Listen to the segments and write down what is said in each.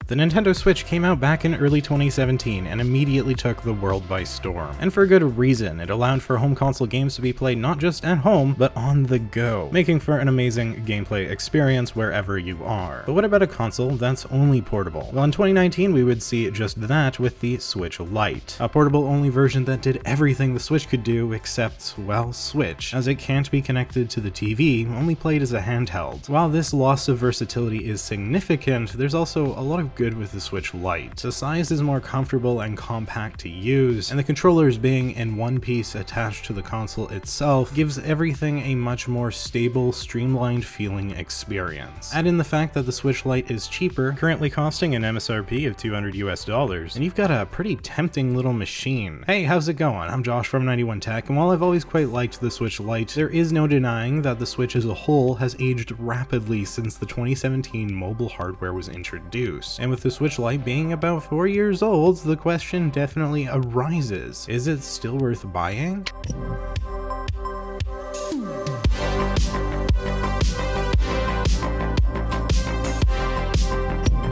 The Nintendo Switch came out back in early 2017 and immediately took the world by storm. And for a good reason, it allowed for home console games to be played not just at home, but on the go, making for an amazing gameplay experience wherever you are. But what about a console that's only portable? Well, in 2019 we would see just that with the Switch Lite, a portable-only version that did everything the Switch could do except, well, Switch, as it can't be connected to the TV, only played as a handheld. While this loss of versatility is significant, there's also a lot of good with the Switch Lite. The size is more comfortable and compact to use, and the controllers being in one piece attached to the console itself gives everything a much more stable, streamlined feeling experience. Add in the fact that the Switch Lite is cheaper, currently costing an MSRP of $200 and you've got a pretty tempting little machine. Hey, how's it going? I'm Josh from 91 Tech, and while I've always quite liked the Switch Lite, there is no denying that the Switch as a whole has aged rapidly since the 2017 mobile hardware was introduced. And with the Switch Lite being about 4 years old, the question definitely arises: is it still worth buying?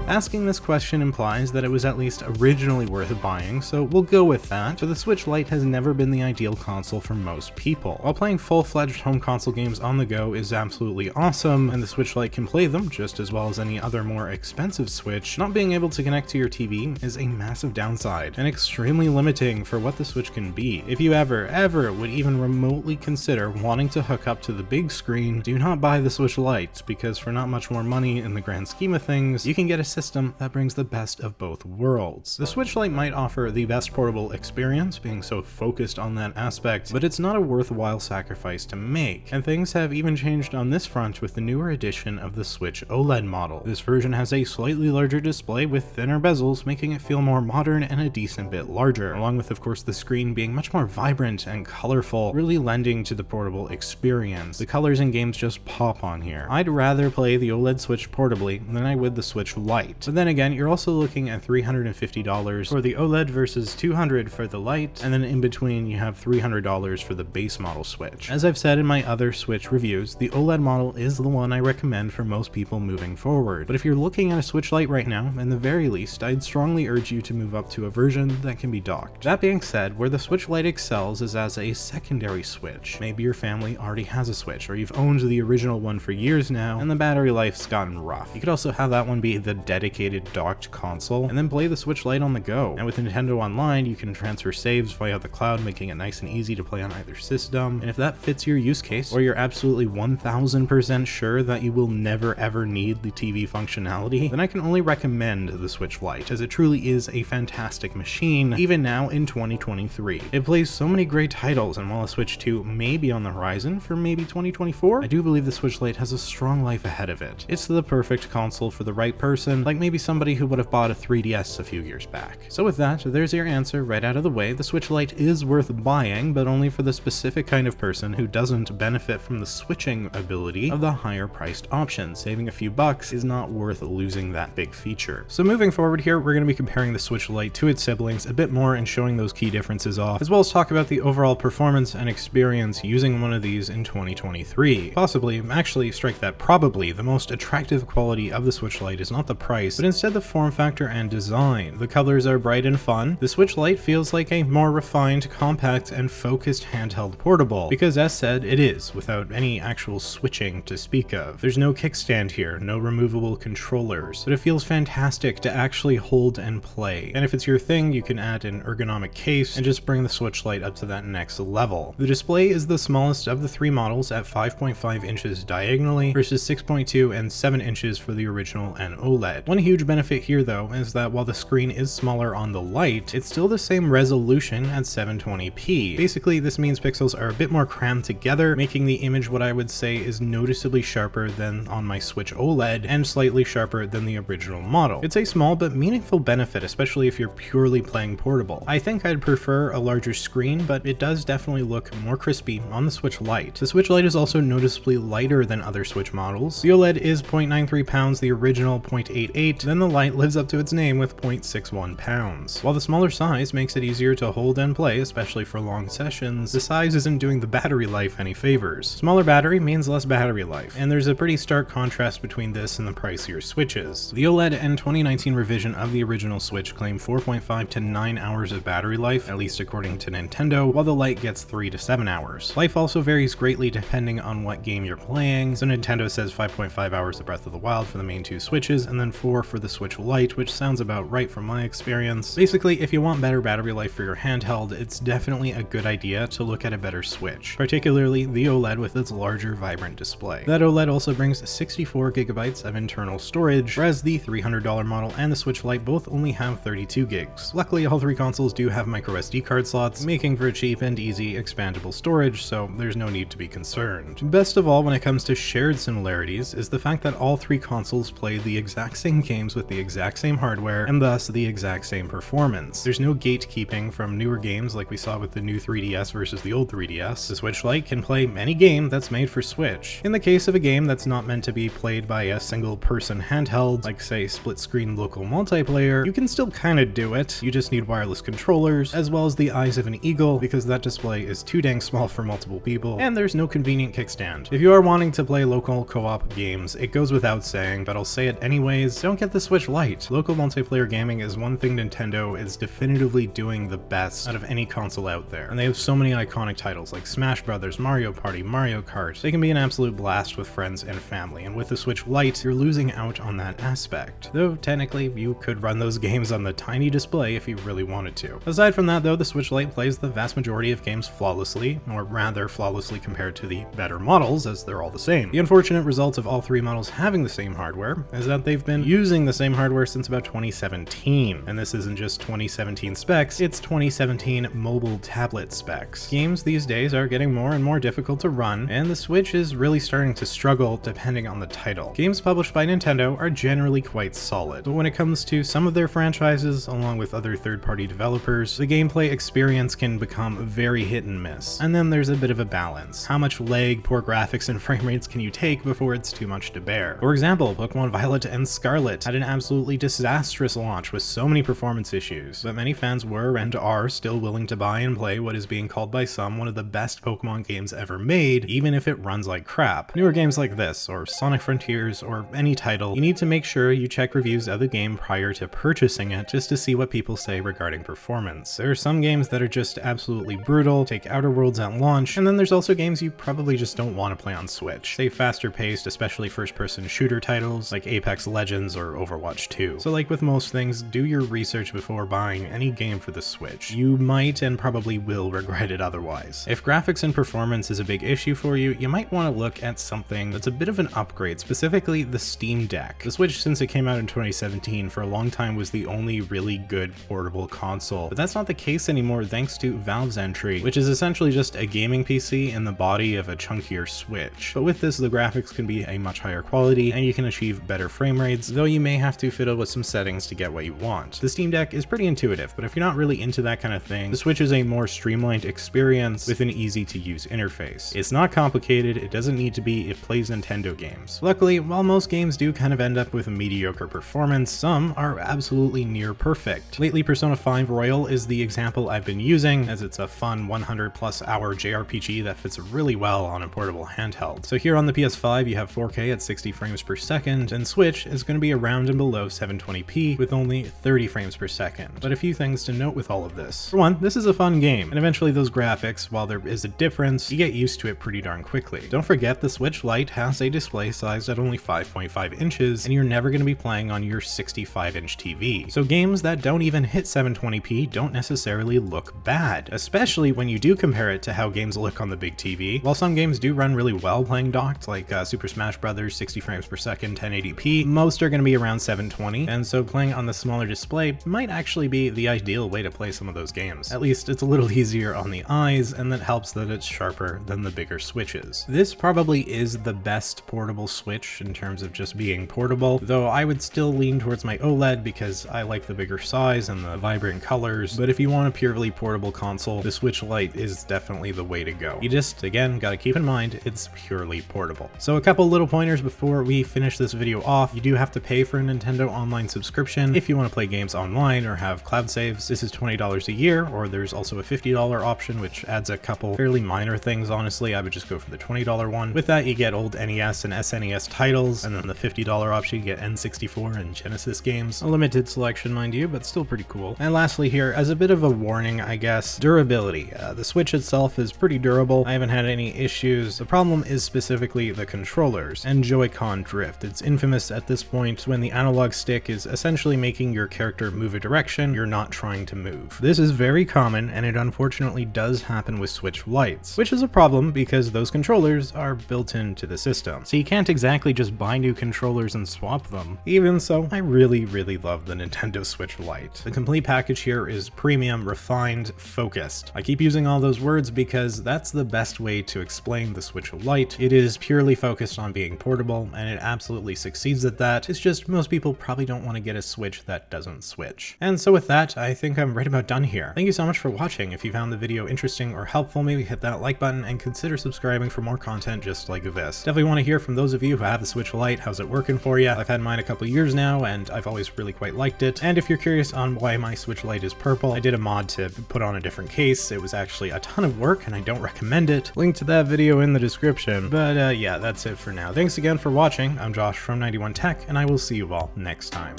Asking this question implies that it was at least originally worth buying, so we'll go with that, but the Switch Lite has never been the ideal console for most people. While playing full-fledged home console games on the go is absolutely awesome, and the Switch Lite can play them just as well as any other more expensive Switch, not being able to connect to your TV is a massive downside, and extremely limiting for what the Switch can be. If you ever would even remotely consider wanting to hook up to the big screen, do not buy the Switch Lite, because for not much more money in the grand scheme of things, you can get a system that brings the best of both worlds. The Switch Lite might offer the best portable experience, being so focused on that aspect, but it's not a worthwhile sacrifice to make, and things have even changed on this front with the newer edition of the Switch OLED model. This version has a slightly larger display with thinner bezels, making it feel more modern and a decent bit larger, along with of course the screen being much more vibrant and colorful, really lending to the portable experience. The colors in games just pop on here. I'd rather play the OLED Switch portably than I would the Switch Lite. But then again, you're also looking at $350 for the OLED versus $200 for the Lite, and then in between you have $300 for the base model Switch. As I've said in my other Switch reviews, the OLED model is the one I recommend for most people moving forward. But if you're looking at a Switch Lite right now, in the very least, I'd strongly urge you to move up to a version that can be docked. That being said, where the Switch Lite excels is as a secondary Switch. Maybe your family already has a Switch, or you've owned the original one for years now, and the battery life's gotten rough. You could also have that one be the dedicated docked console, and then play the Switch Lite on the go. And with Nintendo Online, you can transfer saves via the cloud, making it nice and easy to play on either system. And if that fits your use case, or you're absolutely 1000% sure that you will never ever need the TV functionality, then I can only recommend the Switch Lite, as it truly is a fantastic machine, even now in 2023. It plays so many great titles, and while a Switch 2 may be on the horizon for maybe 2024, I do believe the Switch Lite has a strong life ahead of it. It's the perfect console for the right person, like maybe somebody who would have bought a 3DS a few years back. So with that, there's your answer right out of the way. The Switch Lite is worth buying, but only for the specific kind of person who doesn't benefit from the switching ability of the higher priced option. Saving a few bucks is not worth losing that big feature. So moving forward here, we're going to be comparing the Switch Lite to its siblings a bit more and showing those key differences off, as well as talk about the overall performance and experience using one of these in 2023. Possibly, actually strike that, probably the most attractive quality of the Switch Lite is not the price, but instead the form factor and design. The colors are bright and fun. The Switch Lite feels like a more refined, compact, and focused handheld portable, because as said, it is, without any actual switching to speak of. There's no kickstand here, no removable controllers, but it feels fantastic to actually hold and play. And if it's your thing, you can add an ergonomic case and just bring the Switch Lite up to that next level. The display is the smallest of the three models at 5.5 inches diagonally versus 6.2 and 7 inches for the original and OLED. One huge benefit here though is that while the screen is smaller on the Lite, it's still the same resolution at 720p. Basically, this means pixels are a bit more crammed together, making the image what I would say is noticeably sharper than on my Switch OLED and slightly sharper than the original model. It's a small but meaningful benefit, especially if you're purely playing portable. I think I'd prefer a larger screen, but it does definitely look more crispy on the Switch Lite. The Switch Lite is also noticeably lighter than other Switch models. The OLED is 0.93 pounds, the original 0.88 0.88, then the Lite lives up to its name with 0.61 pounds. While the smaller size makes it easier to hold and play, especially for long sessions, the size isn't doing the battery life any favors. Smaller battery means less battery life, and there's a pretty stark contrast between this and the pricier Switches. The OLED and 2019 revision of the original Switch claim 4.5 to 9 hours of battery life, at least according to Nintendo, while the Lite gets 3 to 7 hours. Life also varies greatly depending on what game you're playing, so Nintendo says 5.5 hours of Breath of the Wild for the main two Switches, and then 4 for the Switch Lite, which sounds about right from my experience. Basically, if you want better battery life for your handheld, it's definitely a good idea to look at a better Switch, particularly the OLED with its larger, vibrant display. That OLED also brings 64 gigabytes of internal storage, whereas the $300 model and the Switch Lite both only have 32 gigs. Luckily, all three consoles do have microSD card slots, making for cheap and easy expandable storage, so there's no need to be concerned. Best of all when it comes to shared similarities is the fact that all three consoles play the exact same games with the exact same hardware, and thus the exact same performance. There's no gatekeeping from newer games like we saw with the new 3DS versus the old 3DS. The Switch Lite can play any game that's made for Switch. In the case of a game that's not meant to be played by a single person handheld, like say split screen local multiplayer, you can still kinda do it. You just need wireless controllers, as well as the eyes of an eagle, because that display is too dang small for multiple people, and there's no convenient kickstand. If you are wanting to play local co-op games, it goes without saying, but I'll say it anyways, don't get the Switch Lite. Local multiplayer gaming is one thing Nintendo is definitively doing the best out of any console out there, and they have so many iconic titles like Smash Brothers, Mario Party, Mario Kart. They can be an absolute blast with friends and family, and with the Switch Lite, you're losing out on that aspect. Though technically, you could run those games on the tiny display if you really wanted to. Aside from that though, the Switch Lite plays the vast majority of games flawlessly, or rather flawlessly compared to the better models, as they're all the same. The unfortunate result of all three models having the same hardware is that they've been using the same hardware since about 2017, and this isn't just 2017 specs, it's 2017 mobile tablet specs. Games these days are getting more and more difficult to run, and the Switch is really starting to struggle depending on the title. Games published by Nintendo are generally quite solid, but when it comes to some of their franchises, along with other third-party developers, the gameplay experience can become very hit and miss. And then there's a bit of a balance. How much lag, poor graphics, and frame rates can you take before it's too much to bear? For example, Pokemon Violet and Scarlet had an absolutely disastrous launch with so many performance issues, but many fans were and are still willing to buy and play what is being called by some one of the best Pokemon games ever made, even if it runs like crap. Newer games like this, or Sonic Frontiers, or any title, you need to make sure you check reviews of the game prior to purchasing it, just to see what people say regarding performance. There are some games that are just absolutely brutal, take Outer Worlds at launch, and then there's also games you probably just don't want to play on Switch. Say faster paced, especially first-person shooter titles like Apex Legends or Overwatch 2. So like with most things, do your research before buying any game for the Switch. You might and probably will regret it otherwise. If graphics and performance is a big issue for you, you might want to look at something that's a bit of an upgrade, specifically the Steam Deck. The Switch, since it came out in 2017, for a long time was the only really good portable console, but that's not the case anymore thanks to Valve's entry, which is essentially just a gaming PC in the body of a chunkier Switch. But with this, the graphics can be a much higher quality, and you can achieve better frame rates, though you may have to fiddle with some settings to get what you want. The Steam Deck is pretty intuitive, but if you're not really into that kind of thing, the Switch is a more streamlined experience with an easy-to-use interface. It's not complicated, it doesn't need to be, it plays Nintendo games. Luckily, while most games do kind of end up with a mediocre performance, some are absolutely near perfect. Lately, Persona 5 Royal is the example I've been using, as it's a fun 100+ hour JRPG that fits really well on a portable handheld. So here on the PS5, you have 4K at 60 frames per second, and Switch is going to be around and below 720p with only 30 frames per second. But a few things to note with all of this. For one, this is a fun game, and eventually those graphics, while there is a difference, you get used to it pretty darn quickly. Don't forget the Switch Lite has a display size at only 5.5 inches, and you're never going to be playing on your 65-inch TV. So games that don't even hit 720p don't necessarily look bad, especially when you do compare it to how games look on the big TV. While some games do run really well playing docked, like Super Smash Brothers 60 frames per second, 1080p, most are going to be around 720, and so playing on the smaller display might actually be the ideal way to play some of those games. At least it's a little easier on the eyes, and that helps that it's sharper than the bigger Switches. This probably is the best portable Switch in terms of just being portable, though I would still lean towards my OLED because I like the bigger size and the vibrant colors, but if you want a purely portable console, the Switch Lite is definitely the way to go. You just, again, gotta keep in mind it's purely portable. So a couple little pointers before we finish this video off. You do have to pay for a Nintendo Online subscription if you want to play games online or have cloud saves. This is $20 a year, or there's also a $50 option, which adds a couple fairly minor things. Honestly, I would just go for the $20 one. With that, you get old NES and SNES titles, and then the $50 option, you get N64 and Genesis games. A limited selection, mind you, but still pretty cool. And lastly here, as a bit of a warning, I guess, durability. The Switch itself is pretty durable. I haven't had any issues. The problem is specifically the controllers and Joy-Con drift. It's infamous at this point when the analog stick is essentially making your character move a direction you're not trying to move. This is very common, and it unfortunately does happen with Switch Lites, which is a problem because those controllers are built into the system. So you can't exactly just buy new controllers and swap them. Even so, I really love the Nintendo Switch Lite. The complete package here is premium, refined, focused. I keep using all those words because that's the best way to explain the Switch Lite. It is purely focused on being portable, and it absolutely succeeds at that. It's just most people probably don't want to get a Switch that doesn't switch. And so with that, I think I'm right about done here. Thank you so much for watching. If you found the video interesting or helpful, maybe hit that like button and consider subscribing for more content just like this. Definitely want to hear from those of you who have the Switch Lite. How's it working for you? I've had mine a couple years now, and I've always really quite liked it. And if you're curious on why my Switch Lite is purple, I did a mod to put on a different case. It was actually a ton of work, and I don't recommend it. Link to that video in the description. But yeah, that's it for now. Thanks again for watching. I'm Josh from 91 Tech, and I will see you all next time.